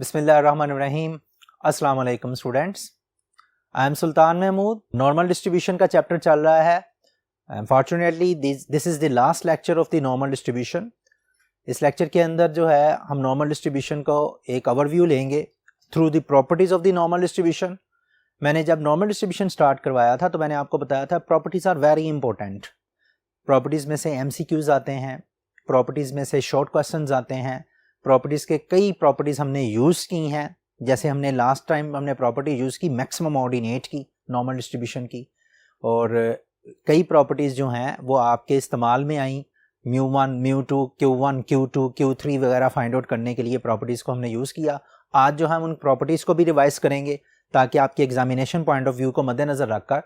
बिस्मिल्लाहिर्रहमानिर्रहीम। अस्सलाम वालेकुम students, I am Sultan Mahmood. Normal distribution का चैप्टर चल रहा है। Unfortunately this is the last lecture of the normal distribution. इस लेक्चर के अंदर जो है हम नॉर्मल डिस्ट्रीब्यूशन को एक ओवरव्यू लेंगे through the properties of the normal distribution. मैंने जब नॉर्मल डिस्ट्रीब्यूशन स्टार्ट करवाया था तो मैंने आपको बताया था properties are very important. Properties में से एमसीक्यूज़ आते हैं, प्रॉपर्टीज़ में से शॉर्ट क्वेश्चंस आते हैं, प्रॉपर्टीज़ के कई प्रॉपर्टीज़ हमने यूज़ की हैं। जैसे हमने लास्ट टाइम हमने प्रॉपर्टी यूज़ की मैक्सिमम ऑर्डिनेट की नॉर्मल डिस्ट्रीब्यूशन की, और कई प्रॉपर्टीज़ जो हैं वो आपके इस्तेमाल में आई। μ1, μ2, q1, q2, q3 वगैरह फाइंड आउट करने के लिए प्रॉपर्टीज़ को हमने यूज़ किया। आज जो हम उन प्रॉपर्टीज़ को भी रिवाइज करेंगे ताकि आपके एग्जामिनेशन पॉइंट ऑफ व्यू को मद्देनज़र रखकर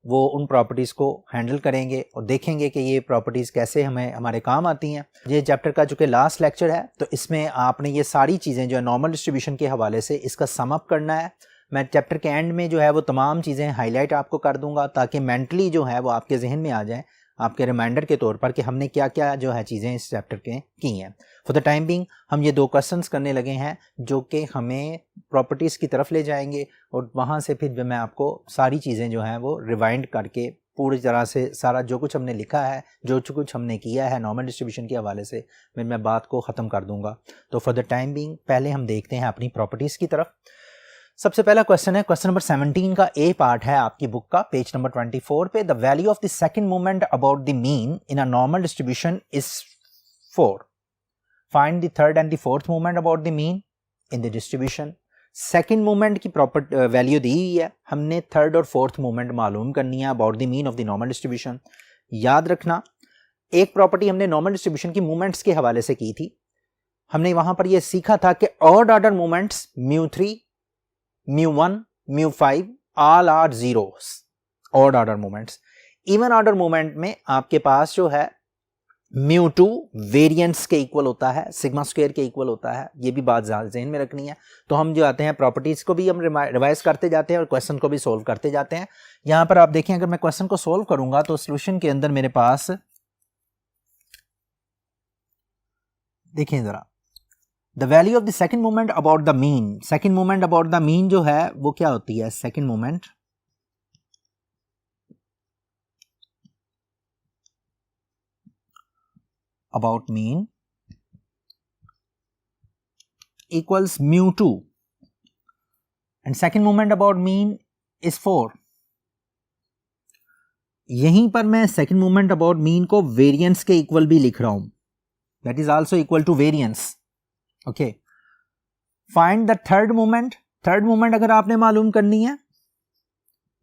वो उन प्रॉपर्टीज़ को हैंडल करेंगे और देखेंगे कि ये प्रॉपर्टीज़ कैसे हमें हमारे काम आती हैं। ये चैप्टर का जो कि लास्ट लेक्चर है तो इसमें आपने ये सारी चीज़ें जो है नॉर्मल डिस्ट्रीब्यूशन के हवाले से इसका सम अप करना है। मैं चैप्टर के एंड में जो है वो तमाम चीज़ें हाईलाइट आपको कर दूंगा ताकि मेंटली जो है वो आपके जहन में आ जाए, आपके रिमाइंडर के तौर पर कि हमने क्या क्या जो है चीज़ें इस चैप्टर के की हैं। फॉर द टाइम बिंग हम ये दो क्वेश्चंस करने लगे हैं जो कि हमें प्रॉपर्टीज़ की तरफ ले जाएंगे और वहाँ से फिर मैं आपको सारी चीज़ें जो हैं वो रिवाइंड करके पूरी तरह से सारा जो कुछ हमने लिखा है, जो कुछ हमने किया है नॉर्मल डिस्ट्रीब्यूशन के हवाले से फिर मैं बात को ख़त्म कर दूँगा। तो फॉर द टाइम बिंग पहले हम देखते हैं अपनी प्रॉपर्टीज़ की तरफ। सबसे पहला क्वेश्चन है क्वेश्चन नंबर 17 का ए पार्ट है आपकी बुक का पेज नंबर 24 पे। The value of the second moment about the mean in a normal distribution is 4। Find the third and the fourth moment about the mean in the distribution. Second moment की proper value दी हुई है, हमने third और fourth moment मालूम करनी है about the mean of the normal distribution. याद रखना एक प्रॉपर्टी हमने नॉर्मल डिस्ट्रीब्यूशन की मोमेंट्स के हवाले से की थी। हमने वहां पर यह सीखा था कि odd order moments μ3, μ1, μ5 all are zeros, odd order moments. Even order moment में आपके पास जो है μ2 वेरिएंस के इक्वल होता है, सिग्मा स्क्वायर के इक्वल होता है। ये भी बात ज़हन में रखनी है। तो हम जो आते हैं प्रॉपर्टीज़ को भी हम रिवाइज करते जाते हैं और क्वेश्चन को भी सोल्व करते जाते हैं। यहाँ पर आप देखें अगर मैं क्वेश्चन को सोल्व करूंगा तो सोल्यूशन के अंदर मेरे पास देखें ज़रा, the value of the second moment about the mean. Second moment about the mean जो है वो क्या होती है? Second moment about mean equals μ2 and second moment about mean is 4। यहीं पर मैं सेकंड मोमेंट अबाउट मीन को वेरिएंस के इक्वल भी लिख रहा हूं, that is also equal to variance. Okay, find the third moment. Third moment अगर आपने मालूम करनी है,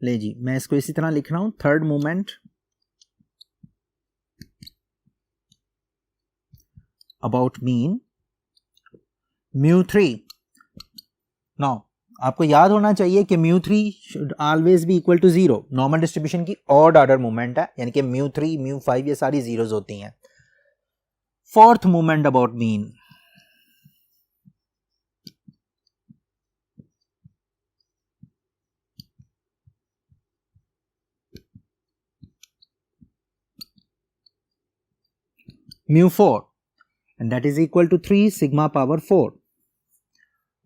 ले जी मैं इसको इसी तरह लिख रहा हूं, third moment about mean μ3। Now आपको याद होना चाहिए कि μ3 should always be equal to 0। Normal distribution की ऑड ऑर्डर मोमेंट है, यानी कि μ3, μ5 ये सारी जीरोज होती हैं। Fourth moment about mean μ4 and that is equal to 3 sigma power 4।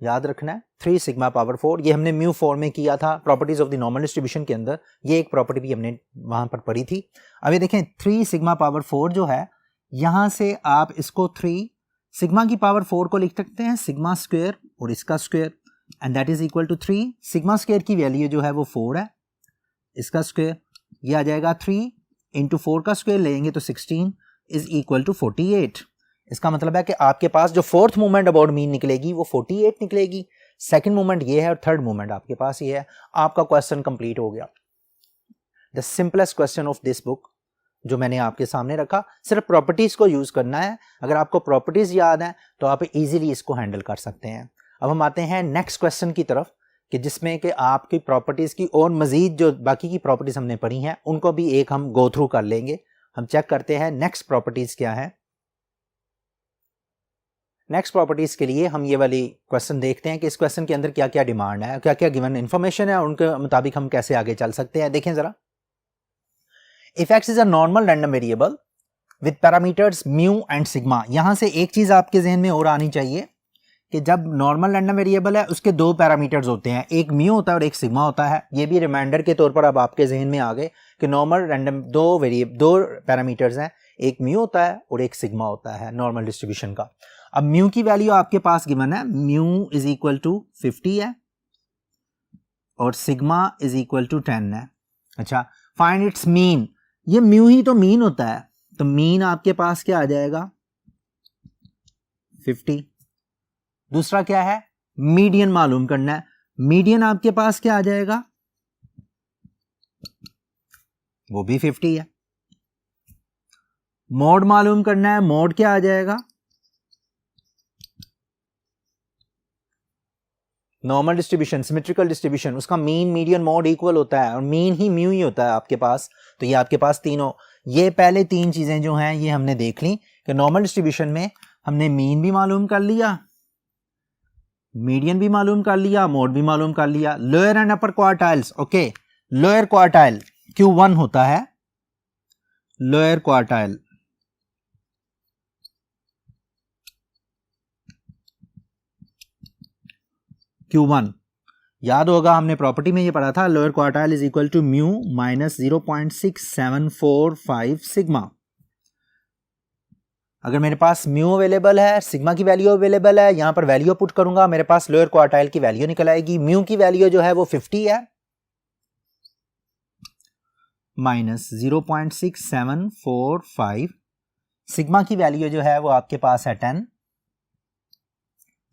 याद रखना है 3 sigma power 4। ये हमने μ4 में किया था properties of the normal distribution के अंदर। ये एक प्रॉपर्टी भी हमने वहां पर पढ़ी थी। अब ये देखें 3 sigma power 4 जो है, यहां से आप इसको 3 सिग्मा की पावर 4 को लिख सकते हैं सिग्मा स्क्वायर और इसका square, and that is equal to 3। Sigma square की वैल्यू जो है वो 4 है, इसका स्क्वायर ये आ जाएगा 3 इंटू 4 का स्क्वायर लेंगे तो 16 इज इक्वल टू 48। इसका मतलब है कि आपके पास जो फोर्थ मोमेंट अबाउट मीन निकलेगी वो 48 निकलेगी। सेकंड मोमेंट ये है और थर्ड मोमेंट आपके पास ये है। आपका क्वेश्चन कंप्लीट हो गया। The simplest question of this book जो मैंने आपके सामने रखा, सिर्फ प्रॉपर्टीज को यूज करना है। अगर आपको प्रॉपर्टीज याद है तो आप इजीली इसको हैंडल कर सकते हैं। अब हम आते हैं नेक्स्ट क्वेश्चन की तरफ कि जिसमें कि आपकी प्रॉपर्टीज की और मजीद जो बाकी की प्रॉपर्टीज हमने पढ़ी हैं उनको भी एक हम गो थ्रू कर लेंगे। हम चेक करते हैं नेक्स्ट प्रॉपर्टीज क्या है। नेक्स्ट प्रॉपर्टीज के लिए हम ये वाली क्वेश्चन देखते हैं कि इस क्वेश्चन के अंदर क्या क्या डिमांड है, क्या क्या गिवन इंफॉर्मेशन है, उनके मुताबिक हम कैसे आगे चल सकते हैं। देखें जरा, if x is a normal random variable with parameters mu and sigma. यहां से एक चीज आपके जहन में और आनी चाहिए कि जब नॉर्मल रैंडम वेरिएबल है उसके दो पैरामीटर्स होते हैं, एक म्यू होता है और एक सिग्मा होता है। ये भी रिमाइंडर के तौर पर अब आपके जहन में आ गए कि नॉर्मल रैंडम दो पैरामीटर्स हैं, एक म्यू होता है और एक सिग्मा होता है नॉर्मल डिस्ट्रीब्यूशन का। अब म्यू की वैल्यू आपके पास गिवन है, म्यू इज इक्वल टू 50 है और सिग्मा इज इक्वल टू 10 है। अच्छा, फाइंड इट्स मीन, ये म्यू ही तो मीन होता है, तो मीन आपके पास क्या आ जाएगा 50। दूसरा क्या है, मीडियन मालूम करना है, मीडियन आपके पास क्या आ जाएगा, वो भी 50 है। मोड मालूम करना है, मोड क्या आ जाएगा, नॉर्मल डिस्ट्रीब्यूशन, सिमेट्रिकल डिस्ट्रीब्यूशन, उसका मीन मीडियन मोड इक्वल होता है और मीन ही म्यू ही होता है आपके पास। तो ये आपके पास तीनों, ये पहले तीन चीजें जो हैं ये हमने देख ली कि नॉर्मल डिस्ट्रीब्यूशन में हमने मीन भी मालूम कर लिया, मीडियन भी मालूम कर लिया, मोड भी मालूम कर लिया। Lower and upper quartiles, okay, lower quartile Q1 होता है, लोअर क्वार्टाइल Q1, याद होगा हमने प्रॉपर्टी में ये पढ़ा था, lower quartile is equal to mu minus 0.6745 sigma. अगर मेरे पास म्यू अवेलेबल है, सिग्मा की वैल्यू अवेलेबल है, यहां पर वैल्यू पुट करूंगा, मेरे पास लोअर क्वार्टाइल की वैल्यू निकल आएगी। म्यू की वैल्यू जो है वो 50 है माइनस 0.6745, सिग्मा की वैल्यू जो है वो आपके पास है 10।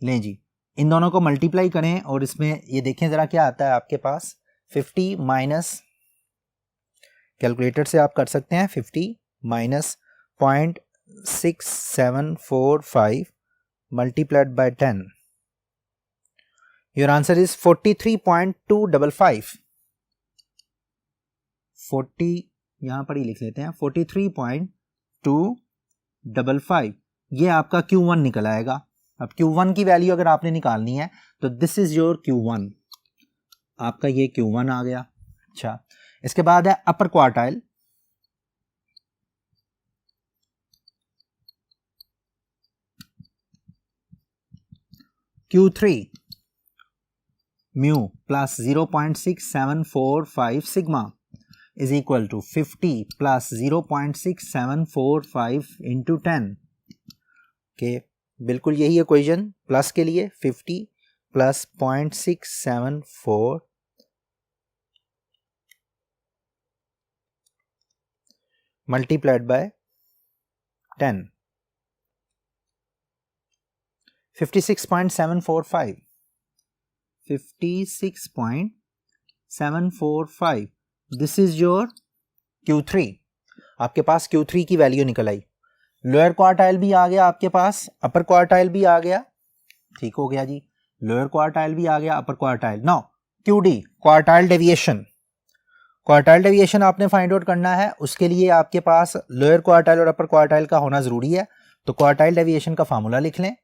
लें जी, इन दोनों को मल्टीप्लाई करें और इसमें ये देखें जरा क्या आता है आपके पास, 50 माइनस, कैलकुलेटर से आप कर सकते हैं, 50 minus 0.6745 multiplied by 10, your answer is 43.255। 40 यहां पर ही लिख लेते हैं, 43.255, ये आपका Q1 निकल आएगा। अब Q1 की वैल्यू अगर आपने निकालनी है तो दिस इज योर Q1, आपका ये Q1 आ गया। अच्छा, इसके बाद है upper quartile, Q3 mu plus 0.6745 sigma is equal to 50 plus 0.6745 into 10 के, बिल्कुल यही इक्वेशन प्लस के लिए 50 प्लस 0.674 multiplied by 10, 56.745, 56.745, this is your Q3। आपके पास Q3 की वैल्यू निकल आई, लोअर क्वार्टाइल भी आ गया आपके पास, अपर क्वार्टाइल भी आ गया, ठीक हो गया जी, लोअर क्वार्टाइल भी आ गया, अपर quartile. Now QD, quartile deviation, quartile deviation आपने फाइंड आउट करना है, उसके लिए आपके पास लोअर क्वार्टाइल और अपर क्वार्टाइल का होना जरूरी है। तो क्वार्टाइल डेविएशन का फार्मूला लिख लें,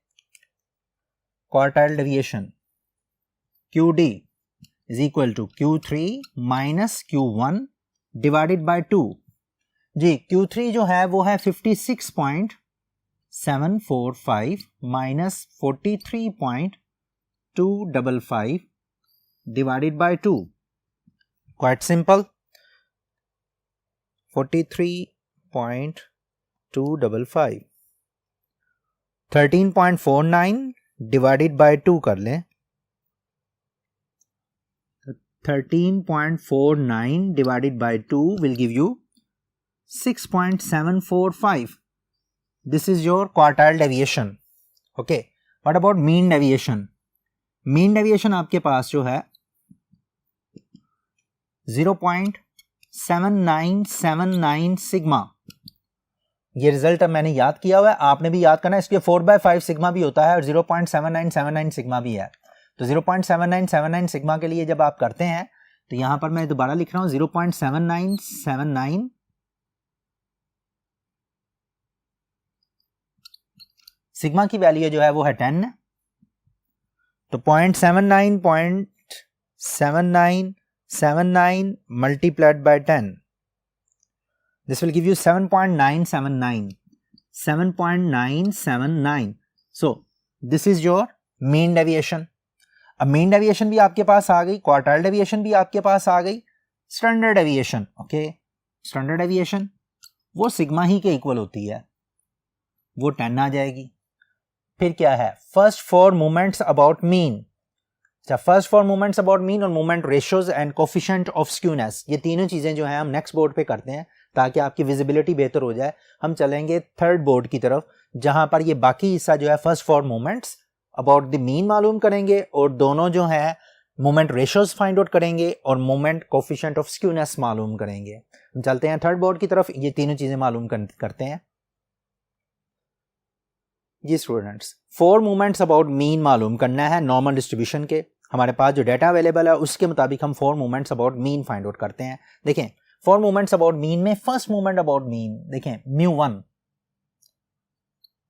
quartile deviation QD is equal to Q3 minus Q1 divided by 2। जी, Q3 जो है वो है 56.745 minus 43.255 divided by 2, quite simple, 43.255, 13.49 divided by 2 कर लें, 13.49 divided by 2 will give you 6.745। This is your quartile deviation. Okay, what about mean deviation? Mean deviation आपके पास जो है 0.7979 सिग्मा, ये रिजल्ट अब मैंने याद किया हुआ है, आपने भी याद करना है। इसके 4/5 सिग्मा भी होता है और 0.7979 सिग्मा भी है। तो 0.7979 सिग्मा के लिए जब आप करते हैं तो यहां पर मैं दोबारा लिख रहा हूं 0.7979 सिग्मा की वैल्यू जो है वो है 10, तो 0.797979 multiplied by 10, this will give you 7.979. So this is your mean deviation. अब मीन डेविएशन भी आपके पास आ गई, क्वार्टाइल डेविएशन भी आपके पास आ गई, standard deviation. Okay, standard deviation वो सिग्मा ही के इक्वल होती है, वो 10 आ जाएगी। फिर क्या है, first four moments about mean. अच्छा, first four moments about mean और moment ratios and coefficient of skewness, ये तीनों चीजें जो हैं हम नेक्स्ट बोर्ड पे करते हैं ताकि आपकी विजिबिलिटी बेहतर हो जाए। हम चलेंगे थर्ड बोर्ड की तरफ जहां पर ये बाकी हिस्सा जो है first four moments about the mean मालूम करेंगे और दोनों जो है मोमेंट रेशियोज फाइंड आउट करेंगे और मोमेंट कोफिशिएंट ऑफ स्क्यूनेस मालूम करेंगे। हम चलते हैं थर्ड बोर्ड की तरफ, ये तीनों चीजें मालूम करते हैं। जी स्टूडेंट्स, 4 मोमेंट्स अबाउट मीन मालूम करना है नॉर्मल डिस्ट्रीब्यूशन के। हमारे पास जो डाटा अवेलेबल है उसके मुताबिक हम 4 moments about mean find out करते हैं। देखें 4 मोमेंट्स अबाउट मीन में फर्स्ट मोमेंट अबाउट मीन देखें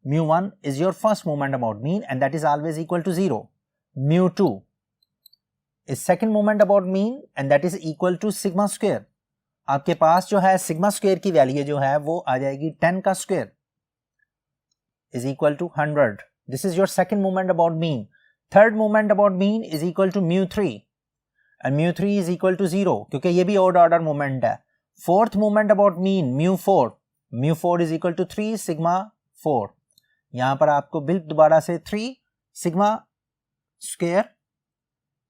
mu1 is your first moment about mean and that is always equal to 0. mu2 is second moment about mean and that is equal to sigma square. आपके पास जो है sigma square की value जो है वो आ जाएगी 10 का square is equal to 100. This is your second moment about mean. Third moment about mean is equal to mu3 and mu3 is equal to 0 क्योंकि ये भी odd order moment है. Fourth moment about mean mu4 is equal to 3 sigma 4. यहां पर आपको बिल्कुल दोबारा से 3 सिग्मा स्क्वायर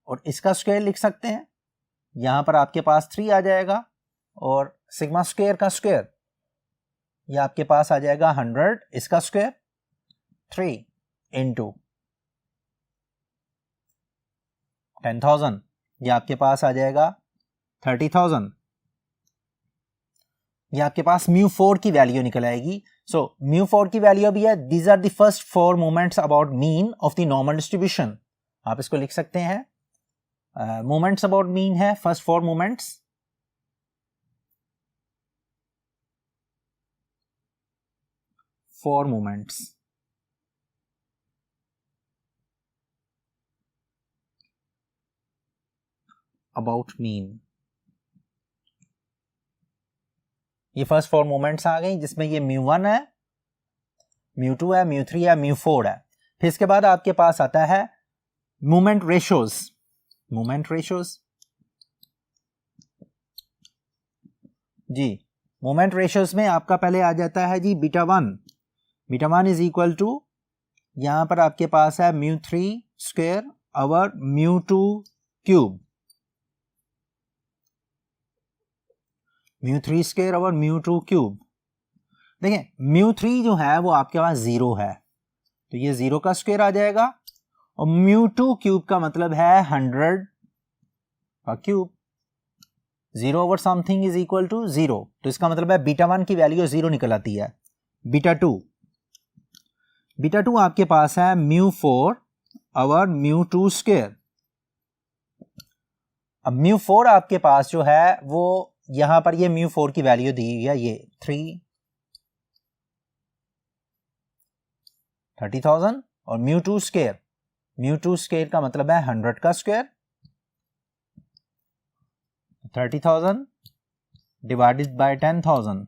और इसका स्क्वायर लिख सकते हैं। यहां पर आपके पास 3 आ जाएगा और सिग्मा स्क्वायर का स्क्वायर यह आपके पास आ जाएगा 100, इसका स्क्वायर 3 इंटू 10,000, यह आपके पास आ जाएगा 30,000। यह आपके पास mu4 की वैल्यू निकल आएगी। सो mu4 की वैल्यू भी है, these are the first 4 moments about mean of the normal distribution. आप इसको लिख सकते हैं मोमेंट्स अबाउट मीन है first 4 moments. Four moments about mean, ये फर्स्ट 4 मोमेंट्स आ गई जिसमें ये mu1 है, mu2 है, mu3 है, mu4 है। फिर इसके बाद आपके पास आता है मोमेंट रेशियोज। जी मोमेंट रेशियोज में आपका पहले आ जाता है जी बीटा 1 इज इक्वल टू, यहां पर आपके पास है mu3 square over mu2 cube, mu3 square over mu2 cube. देखें mu3 जो है वो आपके पास 0 है तो ये 0 का स्क्वायर आ जाएगा और mu2 क्यूब का मतलब है 100 का cube. 0 over something is equal to 0, तो इसका मतलब है बीटा 1 की वैल्यू 0 निकल आती है। बीटा 2 आपके पास है mu4 ओवर mu2 स्क्वायर। अब mu4 आपके पास जो है वो यहां पर ये mu4 की वैल्यू दी हुई है, ये 30,000 और mu2 स्क्वायर का मतलब है 100 का square, 30,000 divided by 10,000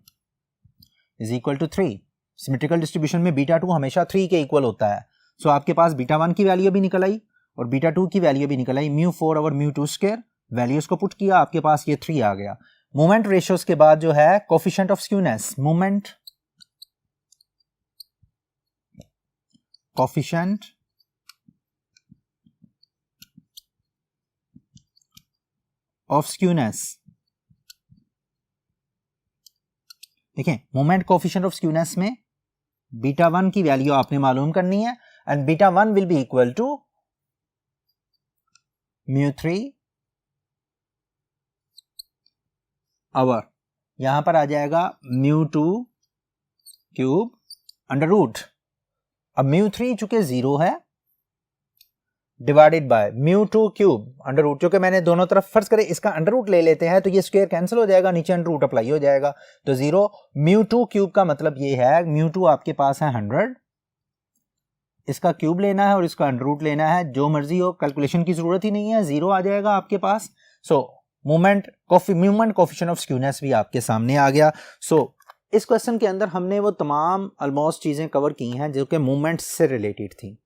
is equal to 3। Symmetrical distribution में बीटा 2 हमेशा 3 के इक्वल होता है। सो आपके पास बीटा 1 की वैल्यू भी निकल आई और बीटा 2 की वैल्यू भी निकल आई। mu4 over mu2 square, values को पुट किया, आपके पास ये 3 आ गया। मोमेंट रेशियोज के बाद जो है coefficient of skewness, moment coefficient of skewness. देखें मोमेंट कोफिशिएंट ऑफ स्क्यूनेस में बीटा 1 की वैल्यू आपने मालूम करनी है and beta 1 will be equal to mu3 over, यहां पर आ जाएगा mu2 क्यूब अंडर रूट। अब mu3 चूंकि 0 है divided by mu2 cube under root, क्योंकि मैंने दोनों तरफ फर्ज करें इसका अंडर रूट ले लेते हैं तो ये स्क्वायर कैंसिल हो जाएगा, नीचे अंडर रूट अप्लाई हो जाएगा तो 0। mu2 क्यूब का मतलब ये है mu2 आपके पास है 100, इसका क्यूब लेना है और इसका अंडर रूट लेना है, जो मर्जी हो, कैलकुलेशन की जरूरत ही नहीं है, 0 आ जाएगा आपके पास। So moment coefficient of skewness भी आपके सामने आ गया। सो इस क्वेश्चन के अंदर हमने वो तमाम ऑलमोस्ट चीजें कवर की हैं जो कि मोमेंट्स से रिलेटेड थी।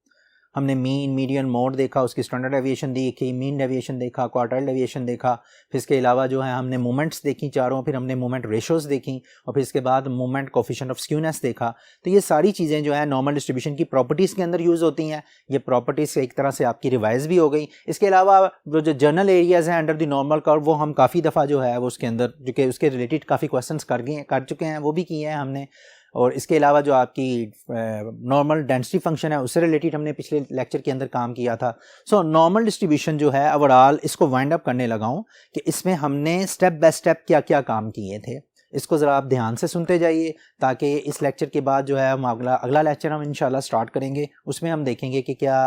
हमने मीन, मीडियन, मोड देखा, उसकी स्टैंडर्ड डेविएशन देखी, मीन डेविएशन देखा, क्वार्टाइल डेविएशन देखा, फिर इसके अलावा जो है हमने मोमेंट्स देखी चारों, फिर हमने मोमेंट रेशोज़ देखी और फिर इसके बाद मोमेंट कोफिशिएंट ऑफ स्क्यूनेस देखा। तो ये सारी चीज़ें जो है नॉर्मल डिस्ट्रीब्यूशन की प्रॉपर्टीज़ के अंदर यूज़ होती हैं। ये प्रॉपर्टीज़ एक तरह से आपकी रिवाइज भी हो गई। इसके अलावा जो जनरल एरियाज़ हैं अंडर द नॉर्मल कर्व, वो हम काफ़ी दफ़ा जो है वो उसके अंदर जो कि उसके रिलेटेड काफ़ी क्वेश्चंस कर चुके हैं, वो भी किए हैं हमने। और इसके अलावा जो आपकी नॉर्मल डेंसिटी फंक्शन है उससे रिलेटेड हमने पिछले लेक्चर के अंदर काम किया था। सो नॉर्मल डिस्ट्रीब्यूशन जो है ओवरऑल इसको वाइंड अप करने लगा हूँ कि इसमें हमने स्टेप बाय स्टेप क्या क्या काम किए थे। इसको ज़रा आप ध्यान से सुनते जाइए ताकि इस लेक्चर के बाद जो है हम अगला लेक्चर हम इंशाल्लाह स्टार्ट करेंगे, उसमें हम देखेंगे कि क्या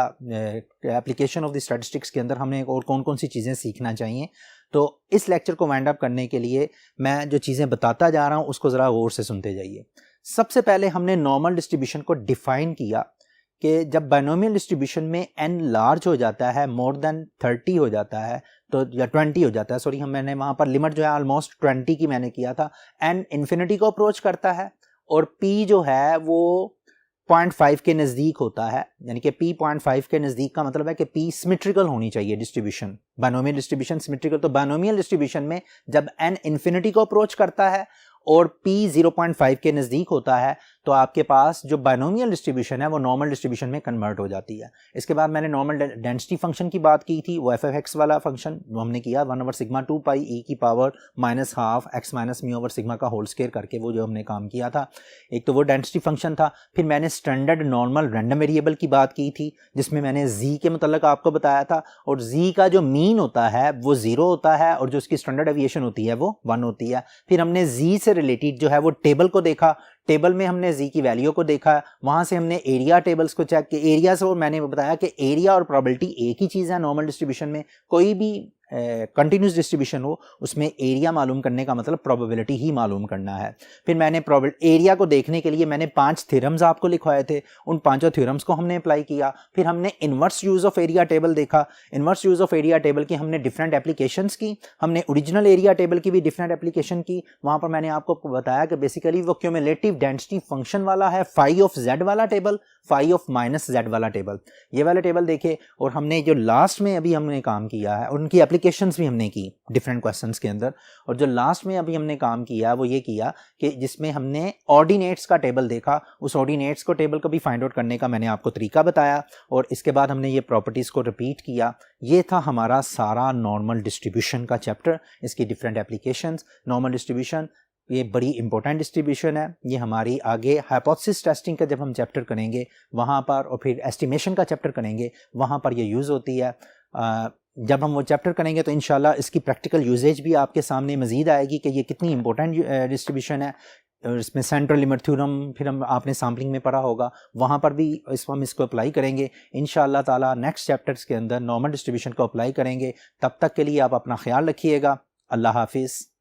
एप्लीकेशन ऑफ द स्टैटिस्टिक्स के अंदर हमें और कौन कौन सी चीज़ें सीखना चाहिए। तो इस लेक्चर को वाइंड अप करने के लिए मैं जो चीज़ें बताता जा रहा हूँ उसको ज़रा गौर से सुनते जाइए। सबसे पहले हमने नॉर्मल डिस्ट्रीब्यूशन को डिफाइन किया कि जब बाइनोमियल डिस्ट्रीब्यूशन में n लार्ज हो जाता है, मोर देन 30 हो जाता है, तो या 20 हो जाता है, सॉरी मैंने वहाँ पर लिमिट जो है ऑलमोस्ट 20 की मैंने किया था, n इन्फिनिटी को अप्रोच करता है और p जो है वो 0.5 के नज़दीक होता है, यानी कि p 0.5 के नज़दीक का मतलब है कि p सिमेट्रिकल होनी चाहिए डिस्ट्रीब्यूशन, बाइनोमियल डिस्ट्रीब्यूशन सिमेट्रिकल। तो बाइनोमियल डिस्ट्रीब्यूशन में जब n इन्फिनिटी को अप्रोच करता है और p 0.5 के नज़दीक होता है तो आपके पास जो बाइनोमियल डिस्ट्रीब्यूशन है वो नॉर्मल डिस्ट्रीब्यूशन में कन्वर्ट हो जाती है। इसके बाद मैंने नॉर्मल डेंसिटी फंक्शन की बात की थी, वो f(x) वाला फंक्शन वो हमने किया 1/σ 2 पाई e की पावर -½ x - μ/σ का होल स्क्वायर करके, वो जो हमने काम किया था। एक तो वो डेंसिटी फंक्शन था। फिर मैंने स्टैंडर्ड नॉर्मल रैंडम वेरिएबल की बात की थी जिसमें मैंने z के मतलब आपको बताया था, और z का जो मीन होता है वो 0 होता है और जो उसकी स्टैंडर्ड डेविएशन होती है वो 1 होती है। फिर हमने z से रिलेटेड जो है वो टेबल को देखा, टेबल में हमने z की वैल्यू को देखा, वहां से हमने एरिया टेबल्स को चेक किया, एरिया से, और मैंने बताया कि एरिया और प्रोबेबिलिटी एक ही चीज़ है नॉर्मल डिस्ट्रीब्यूशन में। कोई भी कंटिन्यूस डिस्ट्रीब्यूशन हो उसमें एरिया मालूम करने का मतलब प्रोबेबिलिटी ही मालूम करना है। फिर मैंने एरिया को देखने के लिए मैंने 5 थ्योरम्स आपको लिखवाए थे, उन 5 थ्योरम्स को हमने अप्लाई किया। फिर हमने inverse use of area table देखा, inverse use of area table की हमने डिफरेंट एप्लीकेशंस की, हमने ओरिजिनल एरिया टेबल की भी डिफरेंट एप्लीकेशन की। वहाँ पर मैंने आपको बताया कि बेसिकली वो क्यूमुलेटिव डेंसिटी फंक्शन वाला है, फाई ऑफ z वाला टेबल, फाई ऑफ -z वाला टेबल, ये वाला टेबल देखे। और हमने जो लास्ट में अभी हमने काम किया है उनकी एप्लीकेशंस भी हमने की डिफरेंट क्वेश्चंस के अंदर, और जो लास्ट में अभी हमने काम किया वो ये किया कि जिसमें हमने ऑर्डिनेट्स का टेबल देखा, उस ऑर्डिनेट्स को टेबल को भी फाइंड आउट करने का मैंने आपको तरीका बताया, और इसके बाद हमने ये प्रॉपर्टीज़ को रिपीट किया। ये था हमारा सारा नॉर्मल डिस्ट्रीब्यूशन का चैप्टर, इसकी डिफरेंट एप्लीकेशंस। नॉर्मल डिस्ट्रीब्यूशन ये बड़ी इंपॉर्टेंट डिस्ट्रीब्यूशन है, ये हमारी आगे हाइपोथेसिस टेस्टिंग का जब हम चैप्टर करेंगे वहाँ पर, और फिर एस्टिमेशन का चैप्टर करेंगे वहाँ पर ये यूज़ होती है। जब हम वो चैप्टर करेंगे तो इंशाल्लाह इसकी प्रैक्टिकल यूजेज भी आपके सामने मज़ीद आएगी कि ये कितनी इंपॉर्टेंट डिस्ट्रीब्यूशन है। और इसमें सेंट्रल लिमिट थ्योरम फिर हम आपने सैम्पलिंग में पढ़ा होगा, वहाँ पर भी हम इसको अप्लाई करेंगे इंशाल्लाह ताला। नेक्स्ट चैप्टर्स के अंदर नॉर्मल डिस्ट्रीब्यूशन को अप्लाई करेंगे। तब तक के लिए आप अपना ख्याल रखिएगा। अल्लाह हाफिज़।